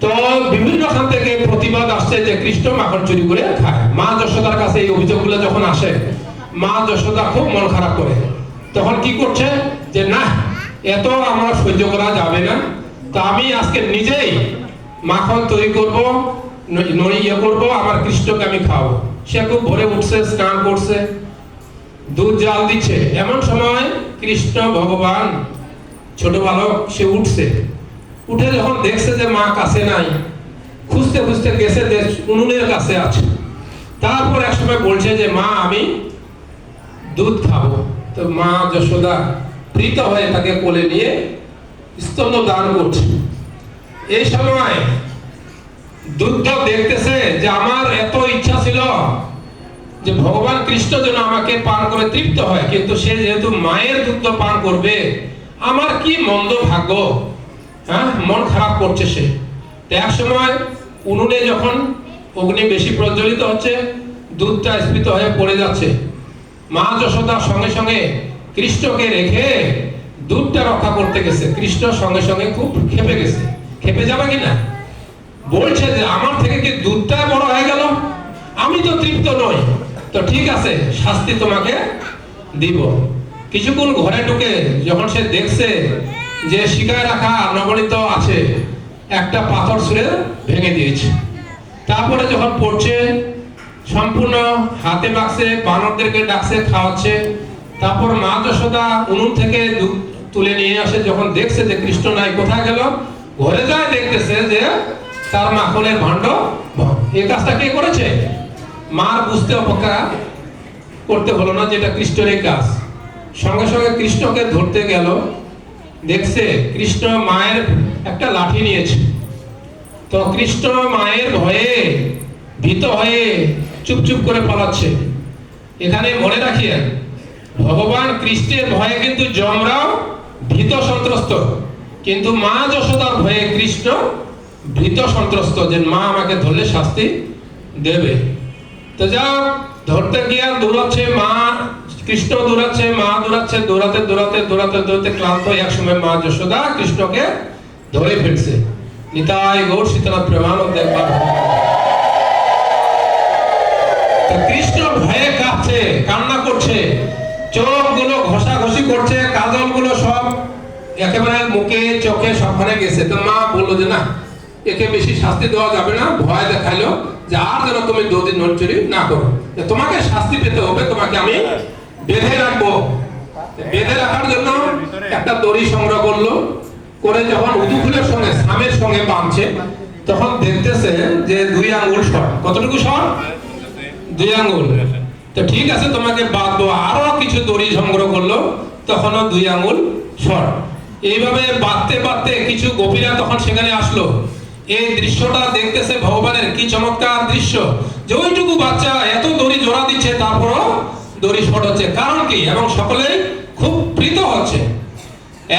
তো বিভিন্ন স্থান থেকে প্রতিবাদ আসছে যে কৃষ্ণ মাখন চুরি করে খায়। মা যশোদার কাছে এই অভিযোগগুলো যখন আসে, মা যশোদা খুব মন খারাপ করে। তখন কি করছে যে না, এত আমরা সহ্য করা যাবে না, তো আমি আজকে নিজেই মাখন তৈরি করব, ইয়ে করবো, আমার কৃষ্ণকে আমি খাওয়াবো। সে খুব ভোরে উঠছে, স্নান করছে, দুধ জাল দিচ্ছে। এমন সময় কৃষ্ণ ভগবান ছোট বালক সে উঠছে, উঠে যখন দেখছে যে মা কাছে নাই, খুঁজতে খুঁজতে গেছে যে উনুনের কাছে আছে। তারপর এক সময় বলছে যে মা আমি দুধ খাবো। তো মা যশোদা প্রীত হয়ে তাকে কোলে নিয়ে স্তন্য দান করছে। এই সময় দুধ দেখতেছে যে আমার এত ইচ্ছা ছিল যে ভগবান কৃষ্ণ যেন আমাকে পান করে তৃপ্ত হয়, কিন্তু সে যেহেতু মায়ের দুধ পান করবে, আমার কি মন্দ ভাগ্য। হ্যাঁ, মন খারাপ করছে সে। এক সময় উনুনে যখন অগ্নি বেশি প্রজ্বলিত হচ্ছে, দুধটা স্ফীত হয়ে পড়ে যাচ্ছে, মা যশোদা সঙ্গে সঙ্গে কৃষ্ণকে রেখে দুধটা রক্ষা করতে গেছে। কৃষ্ণ সঙ্গে সঙ্গে খুব খেপে গেছে। খেপে যাবে কিনা, বলছে যে আমার থেকে কি দুধটা বড় হয়ে গেল, আমি তো তৃপ্ত নই, তো ঠিক আছে শাস্তি তোমাকে দিব। কিছুক্ষণ ঘরে ঢুকে যখন সে দেখছে যে শিকায় রাখা নবনীত আছে, একটা পাথর ছুঁড়ে ভেঙে দিয়েছে। তারপরে যখন পড়ছে, সম্পূর্ণ হাতে বাক্সে বানরদেরকে ডাকছে, খাওয়াচ্ছে। তারপর মা যশোদা উনুন থেকে দুধ তুলে নিয়ে আসে, যখন দেখছে যে কৃষ্ণ নাই, কোথায় গেল, ঘরে যায় দেখতেছে যে তার মাখনের ভাণ্ড। এই কাজটা কে করেছে? মার বুঝতে অপেক্ষা করতে হলো না যেটা কৃষ্ণের এই কাজ। সঙ্গে সঙ্গে কৃষ্ণকে ধরতে গেল, দেখছে কৃষ্ণ মায়ের একটা লাঠি নিয়েছে। তো কৃষ্ণ মায়ের ভয়ে ভীত হয়ে চুপচুপ করে পালাচ্ছে। এখানে মনে রাখিয়েন, ভগবান কৃষ্ণের ভয়ে কিন্তু যমরাও ভীত সন্ত্রস্ত, কিন্তু মা যশোদার ভয়ে কৃষ্ণ ভীত সন্ত্রস্ত যে মা আমাকে ধরলে শাস্তি দেবে। তো যাও, ধরতে গিয়ে দৌড়াচ্ছে মা, কৃষ্ণ দৌড়াচ্ছে, মা দৌড়াচ্ছে, দৌড়াতে দৌড়াতে দৌড়াতে দৌড়াতে ক্লান্ত হয়ে একসময় মা যশোদা কৃষ্ণকে ধরে ফেলছে। নিতাই গৌর সীতানাথ প্রেমানন্দ একবার। কৃষ্ণ ভয়ে কাঁপছে, কান্না করছে, চোখগুলো ঘষাঘষি করছে, কাজল গুলো সব একেবারে মুখে চোখে সবখানে গেছে। তো মা বললো যে না, একে বেশি শাস্তি দেওয়া যাবে না। ভয় দেখাইলো যে আর যেন তুমি দুদিন নড়চড়ি না করো, তোমাকে শাস্তি পেতে হবে, তোমাকে আমি বেঁধে রাখবো। বেঁধে রাখার জন্য একটা দড়ি সংগ্রহ করলো, করে যখন উদুফুলের সঙ্গে সামের সঙ্গে বাঁধছে, তখন দেখতেছে যে 2 আঙ্গুল শর্ট। কতটুকু শর্ট? 2 আঙ্গুল। তো ঠিক আছে, তোমাকে বাঁধবো। আরো কিছু দড়ি সংগ্রহ করলো, তখনও 2 আঙ্গুল শর্ট। এইভাবে বাঁধতে বাঁধতে কিছু গোপীরা তখন সেখানে আসলো। এই দৃশ্যটা দেখতেছে ভগবানের কি চমৎকার দৃশ্য, যে ওইটুকু বাচ্চা এত দড়ি জোড়া দিচ্ছে, তারপরও দড়ি শর্ট হচ্ছে, কারণ কি? এবং সকলেই খুব প্রীত হচ্ছে।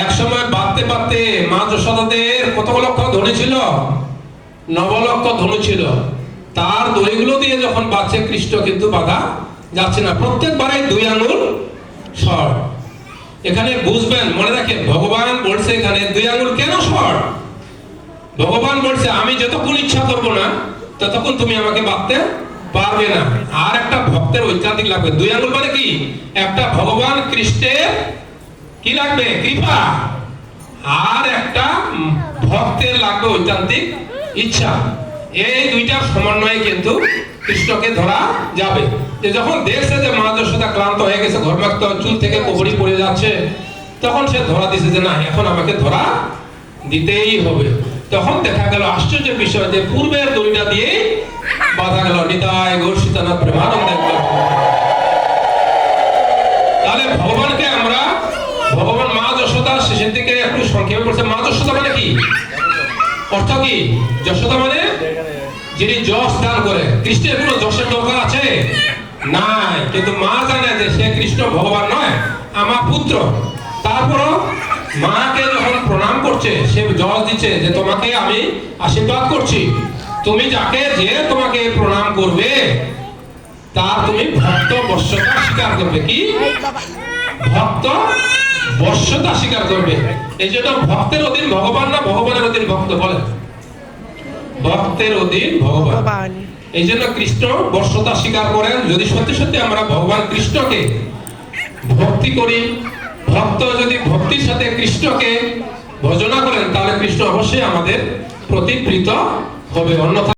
এক সময় বাঁধতে বাঁধতে মা যশোদাদের কত লক্ষ ধনু ছিল? 9 লক্ষ ধনু ছিল। তার দড়িগুলো দিয়ে যখন বাঁচছে, কৃষ্ণ কিন্তু বাধা যাচ্ছে না, প্রত্যেকবারে 2 আঙ্গুল শর্ট। এখানে বুঝবেন, মনে রাখেন, ভগবান বলছে এখানে 2 আঙ্গুল কেন শর্ট? ভগবান বলছে আমি যতক্ষণ ইচ্ছা করবো না ততক্ষণ তুমি আমাকে বাঁধতে পারবে না। আর একটা ভক্তের ঐকান্তিক লাগবে। 2 আঙ্গুল মানে কি? একটা ভগবান কৃষ্ণের কি লাগবে? কৃপা। আর একটা ভক্তের লাগবে ঐকান্তিক ইচ্ছা। এই দুইটার সমন্বয়ে কিন্তু কৃষ্ণকে ধরা যাবে। যে যখন দেখছে যে মা যশোদা ক্লান্ত হয়ে গেছে, ঘর্মাক্ত চুল থেকে কোবরি পড়ে যাচ্ছে, তখন সে ধরা দিছে যে না, এখন আমাকে ধরা দিতেই হবে। তখন দেখা গেল আশ্চর্যের বিষয় যে পূর্বের দড়িটা দিয়ে বাঁধা গেল। নিতাই গৌর সীতানাথ প্রেমানন্দ। তাহলে ভগবানকে আমরা, ভগবান মা যশোদা শেষের দিকে একটু সংক্ষেপে বলছে, মা যশোদা মানে কি? অর্থ কি? যশোদা মানে যিনি যশ দান করে। কৃষ্ণের কোনো যশের দরকার আছে? নাই, কিন্তু মা জানে যে সে কৃষ্ণ ভগবান নয়, আমার পুত্র। তারপরও মাকে যখন প্রণাম করছে, সে যশ দিচ্ছে যে তোমাকে আমি আশীর্বাদ করছি, তুমি যাকে যে তোমাকে প্রণাম করবে তার তুমি ভক্ত বশ্যতা স্বীকার করবে। কি? ভক্ত বশ্যতা স্বীকার করবে। এই জন্য ভক্তের অধীন ভগবান না, ভগবানের অধীন ভক্ত। বলে ভক্তের অধীন ভগবান। এই জন্য কৃষ্ণ বর্ষতা স্বীকার করেন। যদি সত্যি সত্যি আমরা ভগবান কৃষ্ণকে ভক্তি করি, ভক্ত যদি ভক্তির সাথে কৃষ্ণকে ভজনা করেন, তাহলে কৃষ্ণ অবশ্যই আমাদের প্রতি প্রীত হবে, অন্যথা